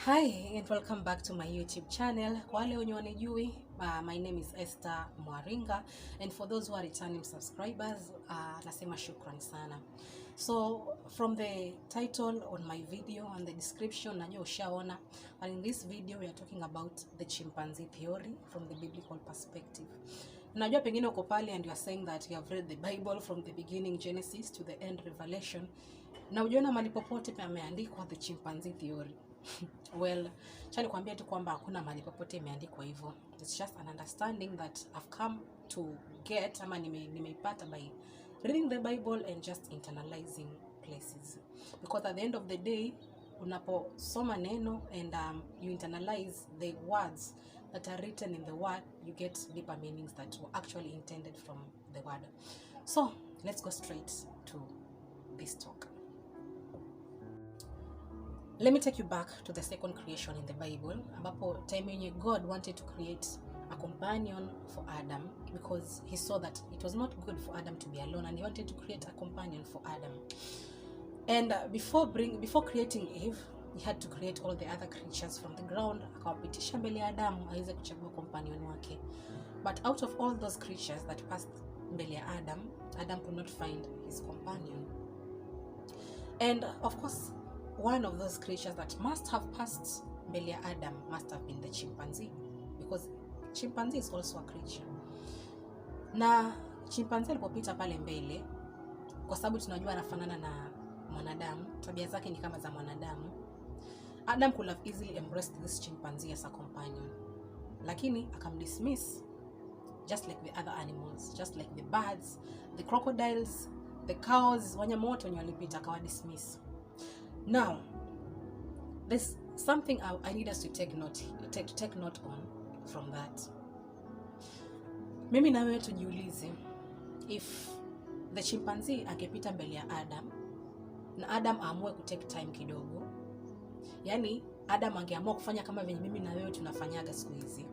Hi and welcome back to my YouTube channel. Kwa wale wenye wanijui, my name is Esther Mwaringa, and for those who are returning subscribers, nasema shukran sana. So from the title on my video and the description, najua ushaona, and in this video we are talking about the chimpanzee theory from the biblical perspective. Najua pengine uko pale and you are saying that you have read the Bible from the beginning Genesis to the end Revelation, na ujiona mahali popote pameandikwa the chimpanzee theory. Well, chani kuambia tu kwamba hakuna mahali popote imeandikwa hivyo. It's just an understanding that I've come to get, ama nimeipata by reading the Bible and just internalizing places. Because at the end of the day, unaposoma neno and you internalize the words that are written in the word, you get deeper meanings that were actually intended from the word. So, let's go straight to this talk. Let me take you back to the second creation in the Bible, ambapo time yenye God wanted to create a companion for Adam because he saw that it was not good for Adam to be alone, and he wanted to create a companion for Adam. And before creating Eve, he had to create all the other creatures from the ground, akawapitisha mbele ya Adam aweze kuchagua companion wake. But out of all those creatures that passed mbele ya Adam, Adam could not find his companion. And of course, one of those creatures that must have passed mbele ya Adam must have been the chimpanzee, because chimpanzee is also a creature. Na chimpanzee alipopita pale mbele, kwa sababu tunajua anafanana na mwanadamu, tabia zake ni kama za mwanadamu, Adam could have easily embraced this chimpanzee as a companion, lakini akamdismiss, just like the other animals, just like the birds, the crocodiles, the cows, wanyama wote wenye walipita akawadismiss. Now, there's something I need us to take note on from that. Mimi na wewe tujiulize, if the chimpanzee angepita mbele ya Adam na Adam aamue kutake time kidogo, yani Adam angeamua kufanya kama venye mimi na wewe tunafanyaga siku hizi,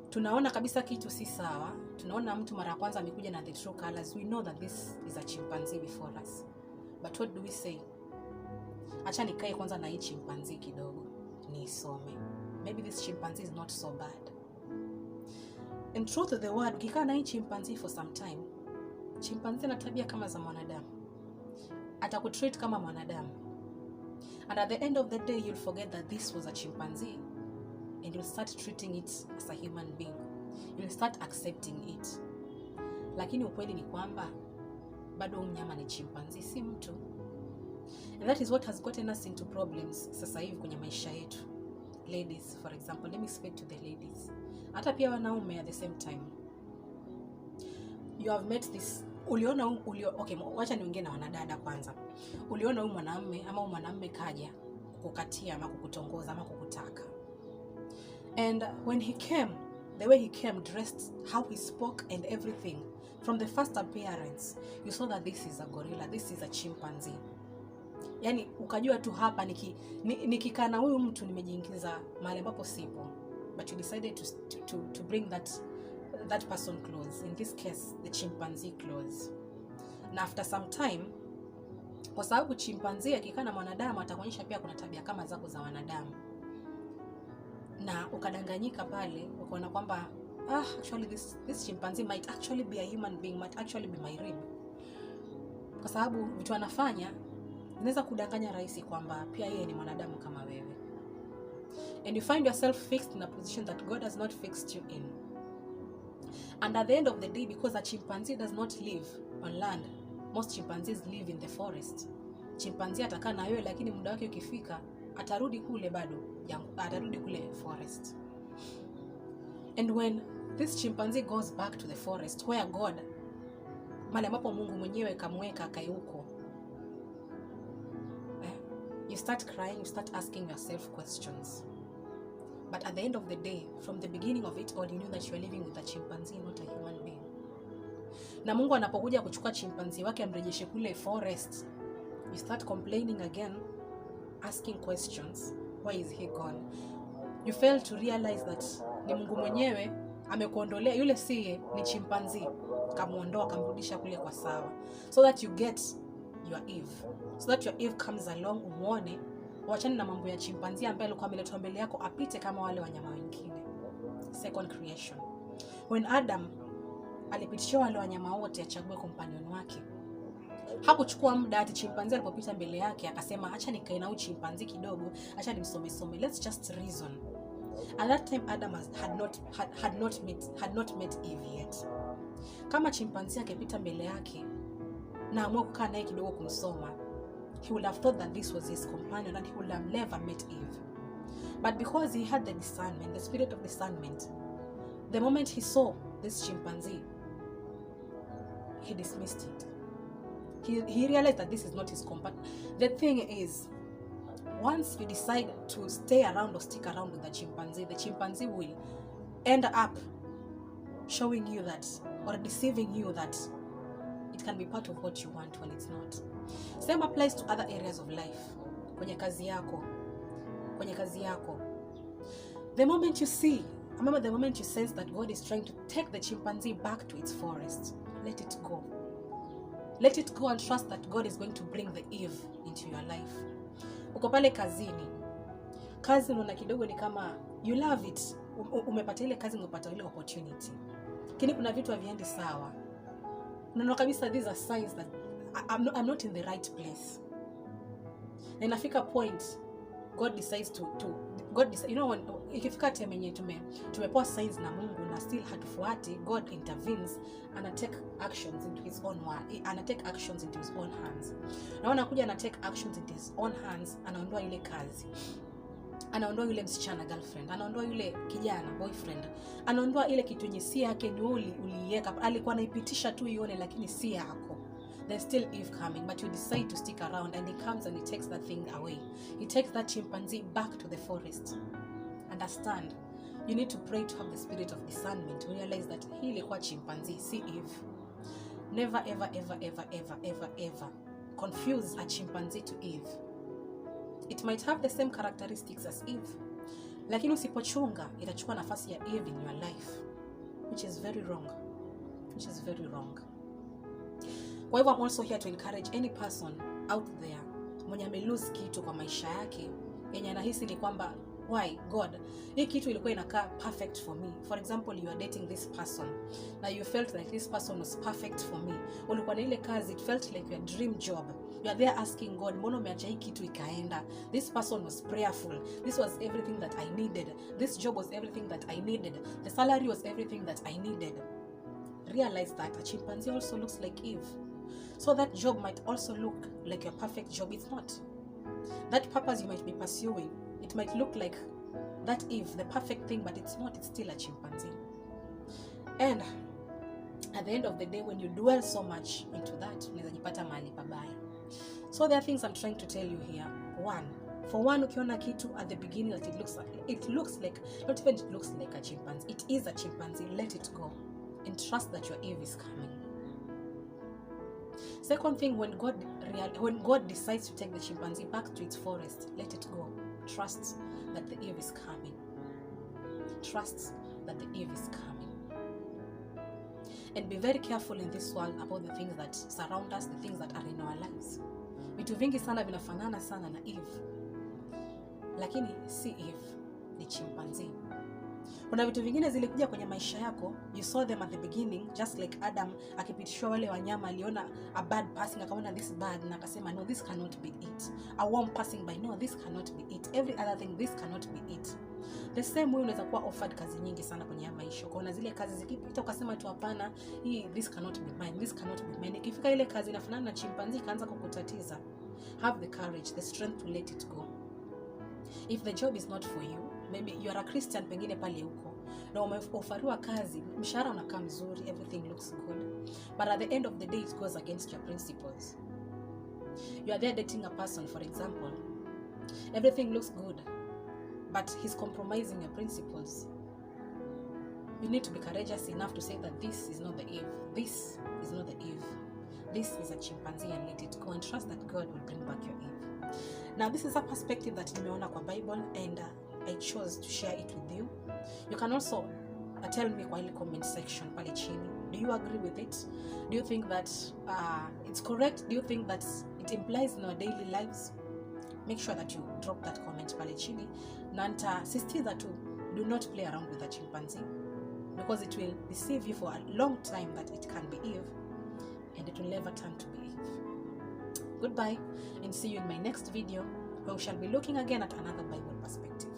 tunaona kabisa kitu si sawa, tunaona mtu mara ya kwanza amekuja na the true colors, we know that this is a chimpanzee before us, but what do we say? Acha nikae kwanza na hii chimpanzee kidogo niisome, maybe this chimpanzee is not so bad. In truth of the word, ukikaa na hii chimpanzee for some time, chimpanzee na tabia kama za mwanadamu, atakutreat kama mwanadamu, and at the end of the day you'll forget that this was a chimpanzee and you'll start treating it as a human being, you'll start accepting it. Lakini ukweli ni kwamba bado mnyama ni chimpanzee, si mtu. And that is what has gotten us into problems sasa hivi kwenye maisha yetu. Ladies, for example, let me speak to the ladies. Hata pia wanaume at the same time. You have met this, okay, wacha niongee na wanadada kwanza. Uliona huyu mwanamume ama huyu mwanamume kaja kukukatia ama kukutongoza ama kukutaka. And when he came, the way he came, dressed, how he spoke and everything, from the first appearance, you saw that this is a gorilla, this is a chimpanzee. Yani ukajua tu hapa nikikaa na huyu mtu nimejiingiza mahali ambapo sipo, but you decided to bring that person close, in this case the chimpanzee close. Na after some time, kwa sababu chimpanzee akikaa na mwanadamu atakuonyesha pia kuna tabia kama zako za wanadamu, na ukadanganyika pale ukaona kwamba actually this chimpanzee might actually be a human being, might actually be my rib, kwa sababu vitu anafanya unaweza kudanganya rahisi kwamba pia yeye ni mwanadamu kama wewe. And you find yourself fixed in a position that God has not fixed you in. And at the end of the day, because a chimpanzee does not live on land, most chimpanzees live in the forest. Chimpanzee atakaa na wewe, lakini muda wake ukifika atarudi kule bado, atarudi kule forest. And when this chimpanzee goes back to the forest where God, mahali ambapo Mungu mwenyewe kamweka akae huko, you start crying, you start asking yourself questions. But at the end of the day, from the beginning of it all, you knew that you were living with a chimpanzee, not a human being. Na Mungu anapokuja kuchukua chimpanzee wake amrejeshe kule forest, you start complaining again, asking questions. Why is he gone? You fail to realize that ni Mungu mwenyewe amekuondolea, yule siye ni chimpanzee, kamuondoa kamrudisha kule kwa sawa, so that you get your Eve, so that your Eve comes along, umuone Wachani na mambo ya chimpanzee ambaye alikuwa ameletwa mbele yako apite kama wale wanyama wengine. Second creation. When Adam alipitisha wale wanyama wote achague companion wake, hakuchukua muda ati chimpanzee alipopita mbele yake akasema acha nikae na chimpanzee kidogo, acha nimsome, let's just reason. At that time Adam had not met Eve yet. Kama chimpanzee akipita mbele yake na amua kukaa naye kidogo kumsoma, he would have thought that this was his companion and he would have never met Eve. But because he had the discernment, the spirit of discernment, the moment he saw this chimpanzee, he dismissed it. He realized that this is not his companion. The thing is, once you decide to stay around or stick around with the chimpanzee will end up showing you that, or deceiving you that it can be part of what you want when it's not. Same applies to other areas of life. Kwenye kazi yako. The moment you sense that God is trying to take the chimpanzee back to its forest, let it go. Let it go and trust that God is going to bring the Eve into your life. Uko pale kazini. Kazi unaona kidogo ni kama you love it. Umepata ile kazi, umepata ile opportunity. Lakini kuna vitu haviendi sawa. Unaona kabisa these are signs that I'm not in the right place. Na inafika point God decides you know, when ikifika time yenye tumepewa signs na Mungu na still hatufuati, God intervenes and take actions into his own hands. Na anakuja na take actions into his own hands, anaondoa ile kazi. Anaondoa yule msichana girlfriend, anaondoa yule kijana boyfriend, anaondoa ile kitu yenye si yake ni uliiweka, alikuwa anaipitisha tu ione lakini si yako. There's still Eve coming, but you decide to stick around, and he comes and he takes that thing away. He takes that chimpanzee back to the forest. Understand, you need to pray to have the spirit of discernment to realize that he ilikuwa chimpanzee, si Eve. Never ever confuse a chimpanzee to Eve. It might have the same characteristics as Eve, lakini usipochunga itachukua nafasi ya Eve in your life, which is very wrong. Kwa hivyo I'm also here to encourage any person out there mwenye amelose kitu kwa maisha yake, yenye anahisi ni kwamba why God, hii kitu ilikuwa inakaa perfect for me. For example, you are dating this person na you felt like this person was perfect for me. Ulikuwa na ile kazi, it felt like your dream job. You are there asking God, mbona umeacha hii kitu ikaenda? This person was prayerful. This was everything that I needed. This job was everything that I needed. The salary was everything that I needed. Realize that a chimpanzee also looks like Eve. So that job might also look like your perfect job. It's not. That purpose you might be pursuing, it might look like that Eve, the perfect thing, but it's not. It's still a chimpanzee. And at the end of the day, when you dwell so much into that, unaweza jipata mahali pabaya. So there are things I'm trying to tell you here. For one, ukiona kitu at the beginning that it looks like, not even it looks like a chimpanzee, it is a chimpanzee, let it go and trust that your Eve is coming. Second thing, when God decides to take the chimpanzee back to its forest, let it go. Trust that the Eve is coming. Trust that the Eve is coming. And be very careful in this world about the things that surround us, the things that are in our lives. Vitu vingi sana vinafanana sana na Eve, lakini si Eve, ni chimpanzee. Kuna vitu vingine zilikuja kwenye maisha yako, you saw them at the beginning, just like Adam akipitishwa wale wanyama, aliona a bird passing, akaona this bird na akasema no, this cannot be it. A worm passing by, no, this cannot be it. Every other thing, this cannot be it. The same way unaweza kuwa offered kazi nyingi sana kwenye maisha. Ukaona zile kazi zikipita ukasema tu hapana, this cannot be mine, this cannot be mine. Ikifika ile kazi inafanana na chimpanzee kaanza kukutatiza, have the courage, the strength to let it go. If the job is not for you, maybe you are a Christian pengine pale huko, na umeofariwa kazi, mshahara unakaa mzuri, everything looks good, but at the end of the day it goes against your principles. You are there dating a person, for example, everything looks good, but he's compromising your principles. You need to be courageous enough to say that this is not the Eve, this is not the Eve, this is a chimpanzee, and let it go and trust that God will bring back your Eve. Now this is a perspective that nimeona kwa Bible, and I chose to share it with you. You can also tell me kwa ile comment section pale chini. Do you agree with it? Do you think that it's correct? Do you think that it implies in our daily lives? make sure that you drop that comment pale chini, na nitasisitiza tu, do not play around with a chimpanzee, because it will deceive you for a long time that it can be Eve, and it will never turn to be Eve. Goodbye, and see you in my next video, where we shall be looking again at another Bible perspective.